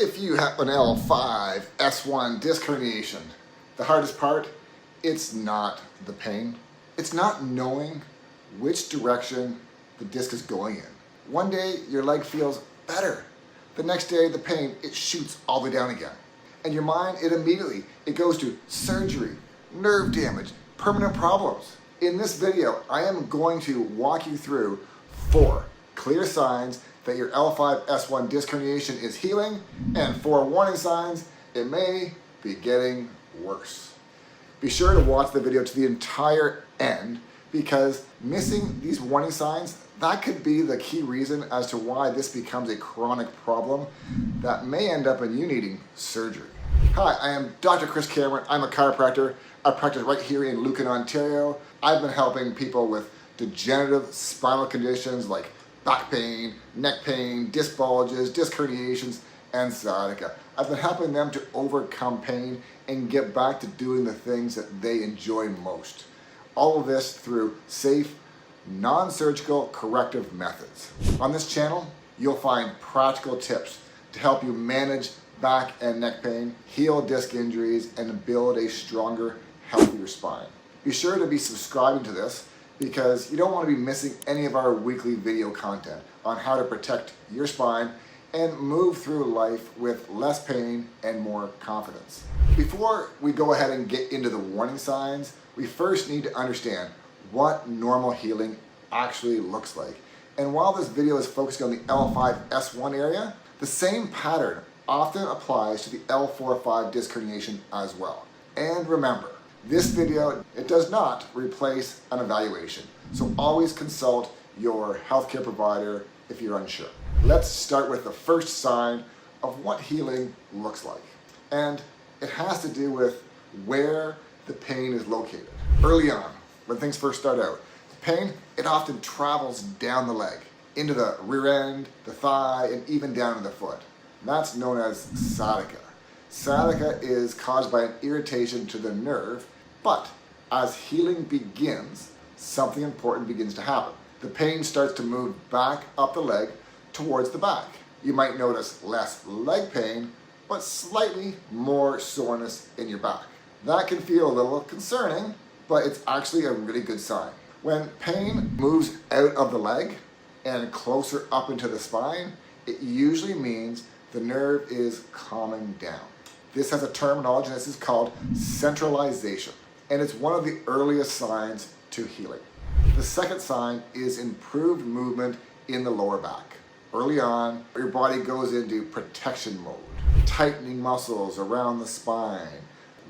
If you have an L5-S1 disc herniation, the hardest part, it's not the pain. It's not knowing which direction the disc is going in. One day your leg feels better. The next day the pain, it shoots all the way down again. And your mind, it goes to surgery, nerve damage, permanent problems. In this video, I am going to walk you through 4 clear signs that your L5-S1 disc herniation is healing, and 4 warning signs it may be getting worse. Be sure to watch the video to the entire end, because missing these warning signs, that could be the key reason as to why this becomes a chronic problem that may end up in you needing surgery. Hi, I am Dr. Chris Cameron. I'm a chiropractor. I practice right here in Lucan, Ontario. I've been helping people with degenerative spinal conditions like back pain, neck pain, disc bulges, disc herniations, and sciatica. I've been helping them to overcome pain and get back to doing the things that they enjoy most. All of this through safe, non-surgical corrective methods. On this channel, you'll find practical tips to help you manage back and neck pain, heal disc injuries, and build a stronger, healthier spine. Be sure to be subscribing to this, because you don't want to be missing any of our weekly video content on how to protect your spine and move through life with less pain and more confidence. Before we go ahead and get into the warning signs, we first need to understand what normal healing actually looks like. And while this video is focusing on the L5-S1 area, the same pattern often applies to the L4-5 disc herniation as well. And remember, this video, it does not replace an evaluation, so always consult your healthcare provider if you're unsure. Let's start with the first sign of what healing looks like. And it has to do with where the pain is located. Early on, when things first start out, the pain, it often travels down the leg, into the rear end, the thigh, and even down to the foot. That's known as sciatica. Sciatica is caused by an irritation to the nerve, but as healing begins, something important begins to happen. The pain starts to move back up the leg towards the back. You might notice less leg pain, but slightly more soreness in your back. That can feel a little concerning, but it's actually a really good sign. When pain moves out of the leg and closer up into the spine, it usually means the nerve is calming down. This has a terminology, and this is called centralization, and it's one of the earliest signs to healing. The second sign is improved movement in the lower back. Early on, your body goes into protection mode, tightening muscles around the spine,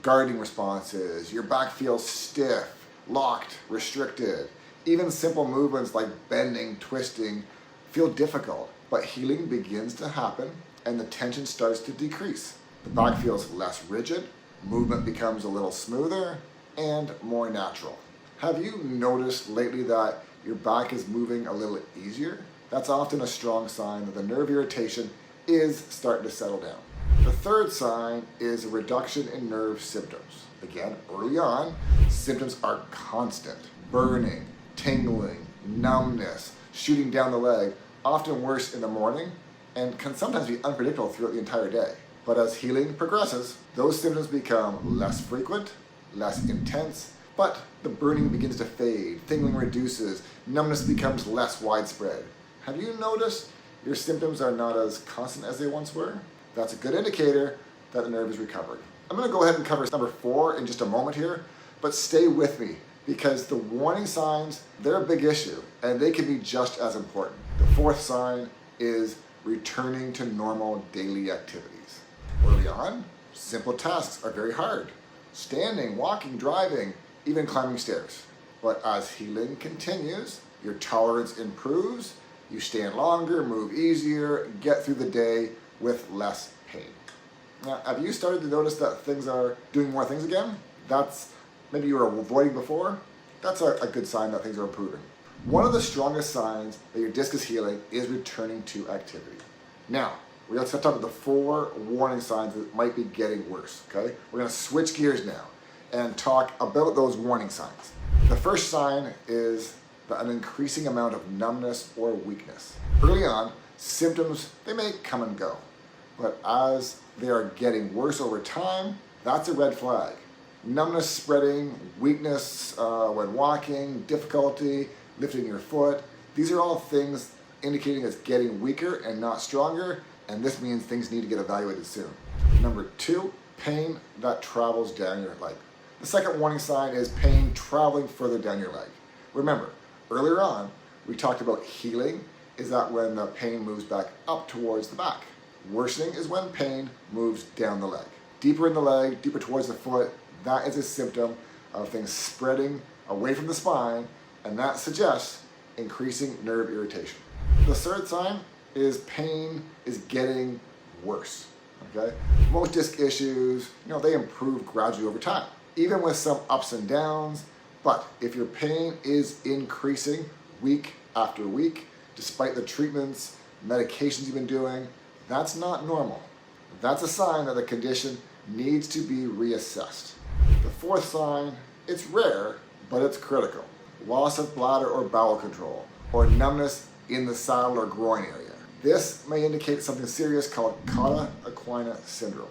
guarding responses. Your back feels stiff, locked, restricted. Even simple movements like bending, twisting feel difficult, but healing begins to happen and the tension starts to decrease. The back feels less rigid, movement becomes a little smoother and more natural. Have you noticed lately that your back is moving a little easier? That's often a strong sign that the nerve irritation is starting to settle down. The third sign is a reduction in nerve symptoms. Again, early on, symptoms are constant. Burning, tingling, numbness, shooting down the leg, often worse in the morning, and can sometimes be unpredictable throughout the entire day. But as healing progresses, those symptoms become less frequent, less intense, but the burning begins to fade, tingling reduces, numbness becomes less widespread. Have you noticed your symptoms are not as constant as they once were? That's a good indicator that the nerve is recovering. I'm going to go ahead and cover number 4 in just a moment here, but stay with me, because the warning signs, they're a big issue, and they can be just as important. The 4th sign is returning to normal daily activities. Early on, simple tasks are very hard. Standing, walking, driving, even climbing stairs. But as healing continues, your tolerance improves, you stand longer, move easier, get through the day with less pain. Now, have you started to notice that things are doing more things again? That's maybe you were avoiding before. That's a good sign that things are improving. One of the strongest signs that your disc is healing is returning to activity. Now, we're going to talk about the 4 warning signs that might be getting worse, okay? We're going to switch gears now and talk about those warning signs. The first sign is an increasing amount of numbness or weakness. Early on, symptoms, they may come and go, but as they are getting worse over time, that's a red flag. Numbness spreading, weakness when walking, difficulty lifting your foot, these are all things indicating it's getting weaker and not stronger, and this means things need to get evaluated soon. Number 2, pain that travels down your leg. The second warning sign is pain traveling further down your leg. Remember, earlier on, we talked about healing is that when the pain moves back up towards the back. Worsening is when pain moves down the leg. Deeper in the leg, deeper towards the foot, that is a symptom of things spreading away from the spine, and that suggests increasing nerve irritation. The third sign is pain is getting worse, okay? Most disc issues, they improve gradually over time, even with some ups and downs, but if your pain is increasing week after week, despite the treatments, medications you've been doing, that's not normal. That's a sign that the condition needs to be reassessed. The fourth sign, it's rare, but it's critical. Loss of bladder or bowel control, or numbness in the saddle or groin area. This may indicate something serious called cauda equina syndrome.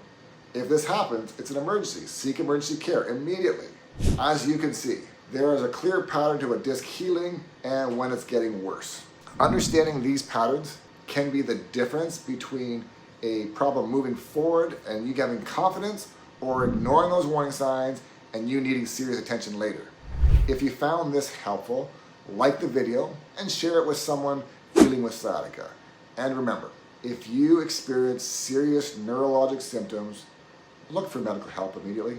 If this happens, it's an emergency. Seek emergency care immediately. As you can see, there is a clear pattern to a disc healing and when it's getting worse. Understanding these patterns can be the difference between a problem moving forward and you having confidence, or ignoring those warning signs and you needing serious attention later. If you found this helpful, like the video and share it with someone dealing with sciatica. And remember, if you experience serious neurologic symptoms, look for medical help immediately.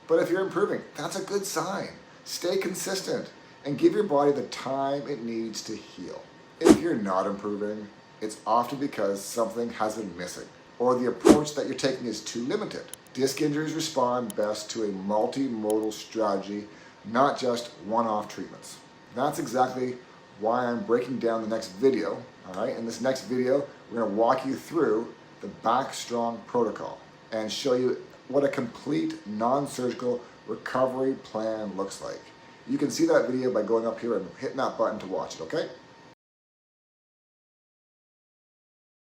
But if you're improving, that's a good sign. Stay consistent and give your body the time it needs to heal. If you're not improving, it's often because something has been missing, or the approach that you're taking is too limited. Disc injuries respond best to a multimodal strategy, not just one-off treatments. That's exactly why I'm breaking down the next video. All right, in this next video, we're going to walk you through the Back Strong protocol and show you what a complete non-surgical recovery plan looks like. You can see that video by going up here and hitting that button to watch it, okay?